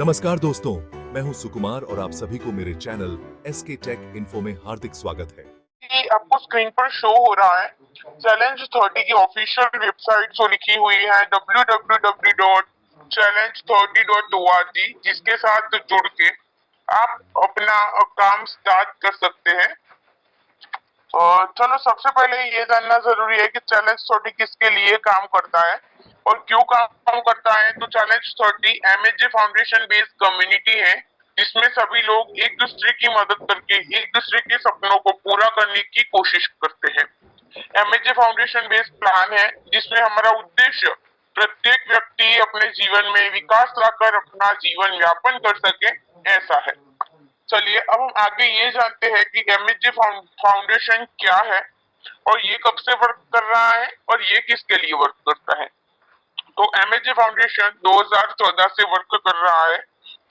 नमस्कार दोस्तों, मैं हूं सुकुमार और आप सभी को मेरे चैनल एसके टेक इन्फो में हार्दिक स्वागत है। कि आपको स्क्रीन पर शो हो रहा है चैलेंज 30 की ऑफिशियल वेबसाइट जो लिखी हुई है www.challenge30.org, जिसके साथ जुड़ के आप अपना काम स्टार्ट कर सकते हैं। चलो सबसे पहले ये जानना जरूरी है कि चैलेंज 30 किसके लिए काम करता है और क्यों काम करता है। तो चैलेंज 30 एमएचजे फाउंडेशन बेस्ड कम्युनिटी है, जिसमें सभी लोग एक दूसरे की मदद करके एक दूसरे के सपनों को पूरा करने की कोशिश करते हैं। एमएचजे फाउंडेशन बेस्ड प्लान है जिसमें हमारा उद्देश्य प्रत्येक व्यक्ति अपने जीवन में विकास लाकर अपना जीवन यापन कर सके, ऐसा है। चलिए अब हम आगे ये जानते हैं कि एमएचजे फाउंडेशन क्या है और ये कब से वर्क कर रहा है और ये किसके लिए वर्क करता है। तो एमएचजे फाउंडेशन 2014 से वर्क कर रहा है,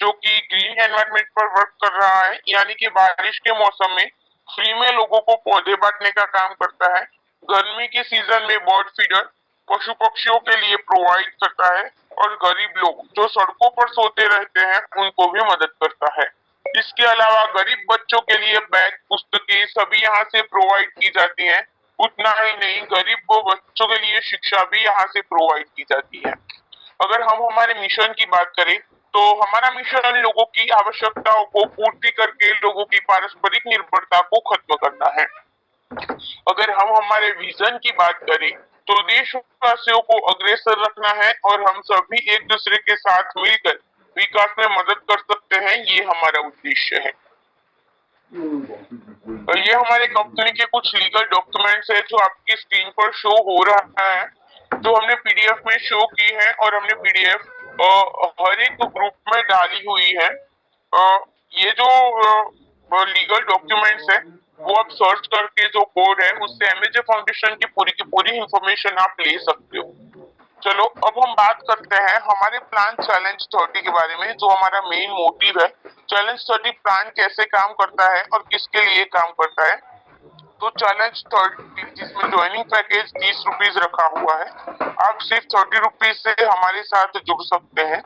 जो कि ग्रीन एनवायरनमेंट पर वर्क कर रहा है, यानी कि बारिश के मौसम में फ्री में लोगों को पौधे बांटने का काम करता है। गर्मी के सीजन में बर्ड फीडर पशु पक्षियों के लिए प्रोवाइड करता है और गरीब लोग जो सड़कों पर सोते रहते हैं उनको भी मदद करता है। इसके अलावा गरीब बच्चों के लिए बैग पुस्तकें सभी यहाँ से प्रोवाइड की जाती हैं। उतना ही नहीं, गरीब को बच्चों के लिए शिक्षा भी यहाँ से प्रोवाइड की जाती है। अगर हम हमारे मिशन की बात करें तो हमारा मिशन लोगों की आवश्यकताओं को पूर्ति करके लोगों की पारस्परिक निर्भरता को खत्म करना है। अगर हम हमारे विजन की बात करें तो देशवासियों को अग्रसर रखना है और हम सभी एक दूसरे के साथ मिलकर विकास में मदद कर सकते हैं, ये हमारा उद्देश्य है। और ये हमारे कंपनी के कुछ लीगल डॉक्यूमेंट्स है जो आपकी स्क्रीन पर शो हो रहा है, जो हमने पीडीएफ में शो की है और हमने पीडीएफ हर एक ग्रुप में डाली हुई है। ये जो लीगल डॉक्यूमेंट्स है वो आप सर्च करके जो कोड है उससे एमएचजे फाउंडेशन की पूरी इंफॉर्मेशन आप ले सकते हो। चलो अब हम बात करते हैं हमारे प्लान चैलेंज 30 के बारे में, जो हमारा मेन मोटिव है। चैलेंज 30 प्लान कैसे काम करता है और किसके लिए काम करता है। तो चैलेंज 30 जिसमें ज्वाइनिंग पैकेज 30 रुपीज रखा हुआ है, आप सिर्फ 30 रुपीज से हमारे साथ जुड़ सकते हैं।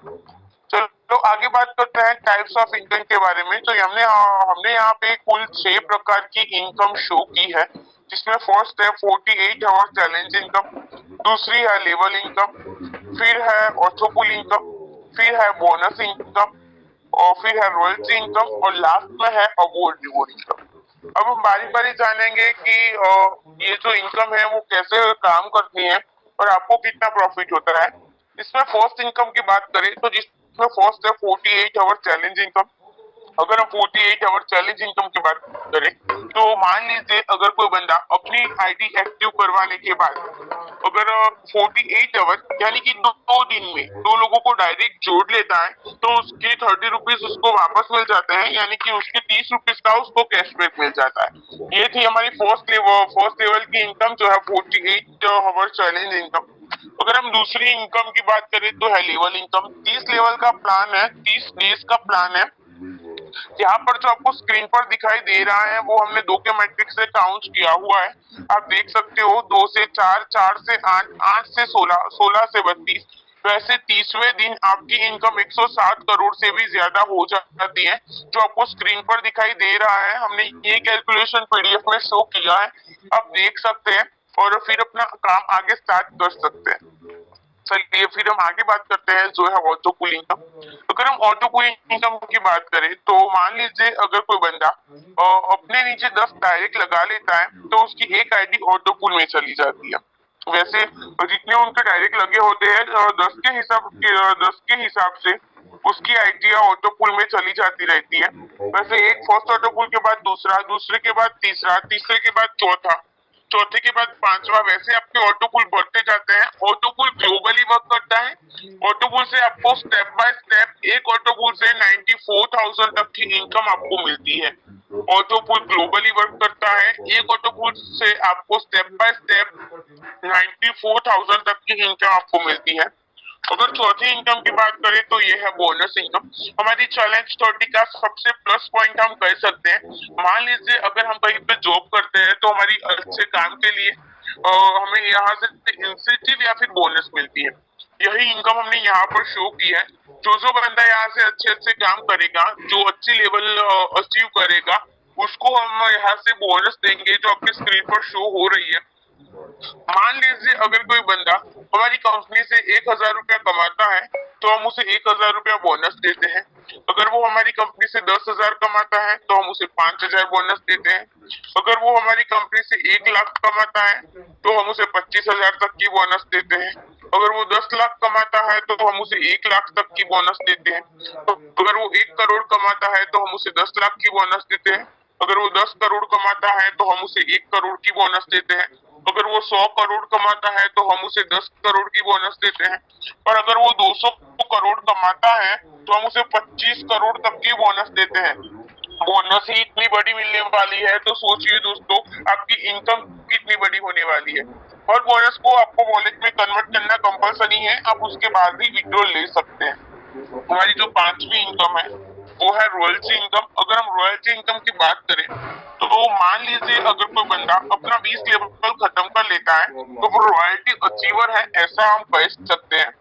चलो आगे बात करते हैं टाइप्स ऑफ इनकम के बारे में। तो हमने हमने यहाँ पे कुल 6 प्रकार की इनकम शो की है, जिसमें फर्स्ट है 48 आवर चैलेंज इनकम, दूसरी है लेवल इनकम, फिर है ऑर्थोपुल इनकम, फिर है बोनस इनकम और फिर है रॉयल्टी इनकम और लास्ट में है अवार्ड रिवॉर्ड इनकम। अब हम बारी बारी जानेंगे कि ये जो इनकम है वो कैसे काम करती है और आपको कितना प्रॉफिट होता है। इसमें फर्स्ट इनकम की बात करें तो जिसमें फर्स्ट है 48 आवर चैलेंज इनकम। अगर हम 48 आवर चैलेंज इनकम की बात करें तो मान लीजिए अगर कोई बंदा अपनी आईडी एक्टिव करवाने के बाद अगर 48 आवर यानी कि 2 दिन में 2 लोगों को डायरेक्ट जोड़ लेता है तो उसके 30 रुपीज उसको वापस मिल जाते हैं, यानी कि उसके 30 रुपीज का उसको कैशबैक मिल जाता है। ये थी हमारी फर्स्ट लेवल की इनकम जो है 48 आवर चैलेंज इनकम। अगर हम दूसरी इनकम की बात करें तो है लेवल इनकम। 30 लेवल का प्लान है, 30 डेज का प्लान है। यहाँ पर जो आपको स्क्रीन पर दिखाई दे रहा है वो हमने 2 के मैट्रिक्स से काउंट किया हुआ है। आप देख सकते हो 2 से 4, 4 से 8, 8 से 16, 16 से 32। वैसे 30वें दिन आपकी इनकम 107 करोड़ से भी ज्यादा हो जाती है, जो आपको स्क्रीन पर दिखाई दे रहा है। हमने ये कैलकुलेशन पीडीएफ में शो किया है, आप देख सकते हैं और फिर अपना काम आगे स्टार्ट कर सकते हैं। चलिए फिर हम आगे बात करते हैं जो है ऑटो पुल इनकम। अगर हम ऑटो पुल इनकम की बात करें तो मान लीजिए अगर कोई बंदा अपने नीचे 10 डायरेक्ट लगा लेता है तो उसकी एक आईडी ऑटो पुल में चली जाती है। वैसे जितने उनके डायरेक्ट लगे होते हैं 10 के हिसाब से उसकी आईडिया ऑटो पुल में चली जाती रहती है। वैसे एक फर्स्ट ऑटो पुल के बाद दूसरा, दूसरे के बाद तीसरा, तीसरे के बाद चौथा, चौथे के बाद पांचवा, वैसे आपके ऑटो पुल बढ़ते जाते हैं। ऑटो पुल ग्लोबली वर्क करता है। ऑटो पुल से आपको स्टेप बाय स्टेप एक ऑटो पुल से 94,000 तक की इनकम आपको मिलती है। ऑटो पुल ग्लोबली वर्क करता है। एक ऑटो पुल से आपको स्टेप बाय स्टेप 94,000 तक की इनकम आपको मिलती है। अगर चौथी इनकम की बात करें तो ये है बोनस इनकम। हमारी चैलेंज 30 का सबसे प्लस पॉइंट हम कह सकते हैं। मान लीजिए अगर हम कहीं पे जॉब करते हैं तो हमारी अच्छे काम के लिए हमें यहाँ से इंसेंटिव या फिर बोनस मिलती है। यही इनकम हमने यहाँ पर शो की है। जो जो बंदा यहाँ से अच्छे अच्छे काम करेगा, जो अच्छी लेवल अचीव करेगा, उसको हम यहाँ से बोनस देंगे जो आपके स्क्रीन पर शो हो रही है। मान लीजिए अगर कोई बंदा हमारी कंपनी से 1,000 रुपया कमाता है तो हम उसे 1,000 रुपया बोनस देते हैं। अगर वो हमारी कंपनी से 10,000 कमाता है तो हम उसे 5,000 बोनस देते हैं। अगर वो हमारी कंपनी से 1 लाख कमाता है तो हम उसे 25,000 तक की बोनस देते हैं। अगर वो 10 लाख कमाता है तो हम उसे 1 लाख तक की बोनस देते हैं। अगर वो 1 करोड़ कमाता है तो हम उसे 10 लाख की बोनस देते हैं। अगर वो 10 करोड़ कमाता है तो हम उसे 1 करोड़ की बोनस देते हैं। अगर वो 100 करोड़ कमाता है तो हम उसे 10 करोड़ की बोनस देते हैं। और अगर वो 200 करोड़ कमाता है तो हम उसे 25 करोड़ तक की बोनस देते हैं। बोनस ही इतनी बड़ी मिलने वाली है तो सोचिए दोस्तों आपकी इनकम कितनी बड़ी होने वाली है। और बोनस को आपको वॉलेट में कन्वर्ट करना कंपलसरी है, आप उसके बाद भी विड्रॉल ले सकते हैं। हमारी जो पांचवी इनकम है वो है रॉयल्टी इनकम। अगर हम रॉयल्टी इनकम की बात करें तो मान लीजिए अगर कोई बंदा अपना 20 लेवल खत्म कर लेता है तो वो रॉयल्टी अचीवर है, ऐसा हम कह सकते हैं।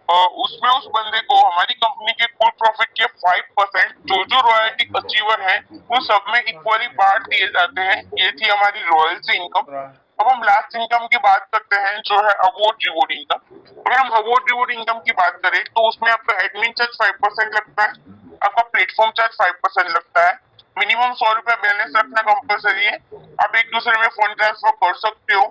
और उसमें उस बंदे को हमारी कंपनी के कुल प्रॉफिट के 5% जो रॉयल्टी अचीवर है उन सब में इक्वली बांट दिए जाते हैं। ये थी हमारी रॉयल्टी इनकम। अब हम लास्ट इनकम की बात करते हैं जो है अवार्ड रिवॉर्ड इनकम। अगर हम अवार्ड रिवॉर्ड इनकम की बात करें तो उसमें आपका एडमिन चार्ज 5% लगता है, आपका प्लेटफॉर्म चार्ज 5% लगता है। मिनिमम 100 रुपया बैलेंस रखना कंपलसरी है। आप एक दूसरे में फंड ट्रांसफर कर सकते हो।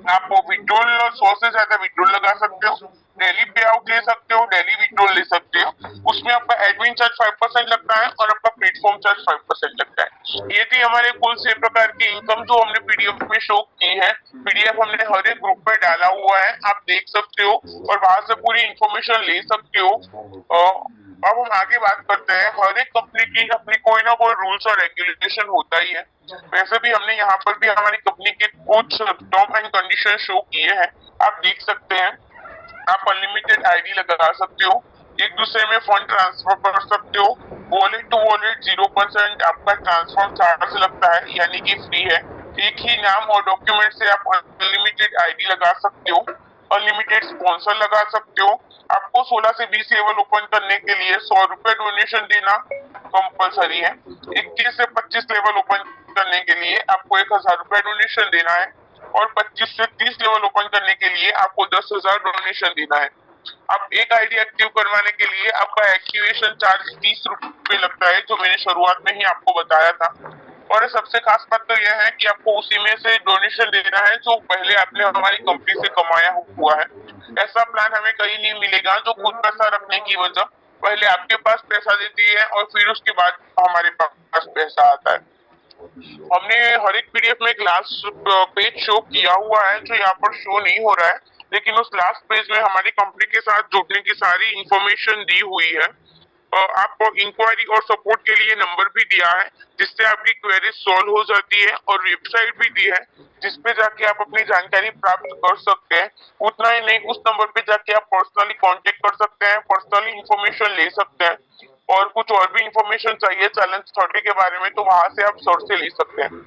आप विड्रॉल 100 से ज्यादा विड्रॉल लगा सकते हो, डेली पे आउट ले सकते हो, डेली विड्रॉल ले सकते हो। उसमें आपका एडमिन चार्ज 5% लगता है और आपका प्लेटफॉर्म चार्ज 5% लगता है। ये थी हमारे कुल 6 प्रकार की इनकम जो हमने पीडीएफ में शो की है। पीडीएफ हमने हर एक ग्रुप में डाला हुआ है, आप देख सकते हो और वहां से पूरी इंफॉर्मेशन ले सकते हो। अब हम आगे बात करते हैं। हर एक कंपनी की अपनी कोई ना कोई रूल्स और रेगुलेशन होता ही है। वैसे भी हमने यहाँ पर भी हमारी कंपनी के कुछ टर्म एंड कंडीशन शो किए हैं, आप देख सकते हैं। आप अनलिमिटेड आईडी लगा सकते हो, एक दूसरे में फंड ट्रांसफर कर सकते हो, वॉलेट टू वॉलेट 0% आपका ट्रांसफर चार्ज लगता है यानी कि फ्री है। एक ही नाम और डॉक्यूमेंट से आप अनलिमिटेड आईडी लगा सकते हो, अनलिमिटेड स्पॉन्सर लगा सकते हो। आपको 16 से 20 लेवल ओपन करने के लिए 100 रुपए डोनेशन देना कंपलसरी है। 21 से 25 लेवल ओपन करने के लिए आपको 1,000 रुपए डोनेशन देना है और 25 से 30 लेवल ओपन करने के लिए आपको 10,000 डोनेशन देना है। अब एक आईडी एक्टिव करवाने के लिए आपका एक्टिवेशन चार्ज 30 रुपए लगता है जो मैंने शुरुआत में ही आपको बताया था। और सबसे खास बात तो यह है कि आपको उसी में से डोनेशन देना है जो पहले आपने हमारी कंपनी से कमाया हुआ है। ऐसा प्लान हमें कहीं नहीं मिलेगा जो खुद पैसा रखने की वजह पहले आपके पास पैसा देती है और फिर उसके बाद हमारे पास पैसा आता है। हमने हर एक पीडीएफ में एक लास्ट पेज शो किया हुआ है जो यहाँ पर शो नहीं हो रहा है, लेकिन उस लास्ट पेज में हमारी कंपनी के साथ जुड़ने की सारी इंफॉर्मेशन दी हुई है। आपको इंक्वायरी और सपोर्ट के लिए नंबर भी दिया है जिससे आपकी क्वेरी सॉल्व हो जाती है और वेबसाइट भी दी है जिसपे जाके आप अपनी जानकारी प्राप्त कर सकते हैं। उतना ही नहीं, उस नंबर पे जाके आप पर्सनली कांटेक्ट कर सकते हैं, पर्सनली इंफॉर्मेशन ले सकते हैं। और कुछ और भी इंफॉर्मेशन चाहिए चैलेंज 30 के बारे में तो वहां से आप सर से ले सकते हैं।